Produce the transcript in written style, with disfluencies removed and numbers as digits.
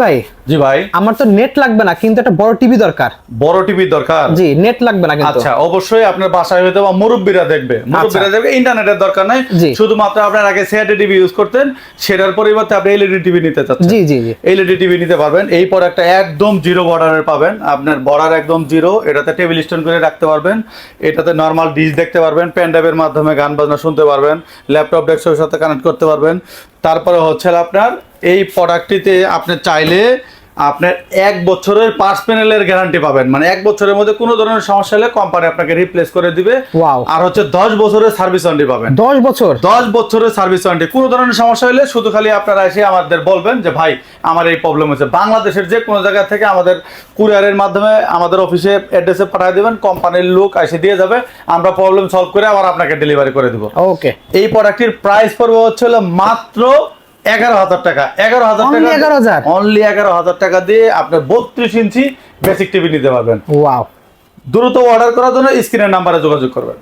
ভাই। জি ভাই। আমার তো নেট লাগবে না, কিন্তু একটা বড় টিভি দরকার। বড় টিভি দরকার? জি, নেট লাগবে না কিন্তু। আচ্ছা, অবশ্যই আপনার বাসায় হয়তো বা মুরব্বিরা দেখবে, ইন্টারনেটের দরকার নাই। শুধুমাত্র আপনার আগে সিআরটি টিভি ইউজ করতেন, সেটার পরিবর্তে আপনি এলইডি টিভি নিতে চাচ্ছেন। জি জি জি, এলইডি টিভি নিতে পারবেন। এই প্রোডাক্টটা একদম জিরো বর্ডারের পাবেন। আপনার বর্ডার একদম জিরো। এটাতে টেবিল স্ট্যান্ড করে রাখতে পারবেন, এটাতে নরমাল ডিশ দেখতে পারবেন, পেন ড্রাইভের মাধ্যমে গান বাজনা শুনতে পারবেন, ল্যাপটপ ডেস্কটপের সাথে কানেক্ট করতে পারবেন। তারপরে হচ্ছে আপনার এই প্রোডাক্টটিতে আপনি চাইলে আপনার 1 বছরের পার্স প্যানেলের গ্যারান্টি পাবেন, মানে 1 বছরের মধ্যে কোনো ধরনের সমস্যা হলে কোম্পানি আপনাকে রিপ্লেস করে দিবে। আর হচ্ছে 10 বছরের সার্ভিস ওয়ারেন্টি পাবেন। 10 বছর? 10 বছরের সার্ভিস ওয়ারেন্টি। কোনো ধরনের সমস্যা হলে শুধু খালি আপনারা এসে আমাদের বলবেন যে ভাই আমার এই প্রবলেম হচ্ছে। বাংলাদেশের যে কোনো জায়গা থেকে আমাদের কুরিয়ারের মাধ্যমে আমাদের অফিসে অ্যাড্রেসে পাঠিয়ে দেবেন, কোম্পানির লোক এসে দিয়ে যাবে, আমরা প্রবলেম সলভ করে আবার আপনাকে ডেলিভারি করে দেব। ওকে। এই প্রোডাক্টটির প্রাইস পড়বে হচ্ছে মাত্র 11,000 টাকা। 11,000 টাকা, অনলি 11,000 টাকা দিয়ে আপনি 32 ইঞ্চি বেসিক টিভি নিতে পারবেন। ওয়াও। দ্রুত অর্ডার করার জন্য স্ক্রিনের নাম্বারে যোগাযোগ করবেন।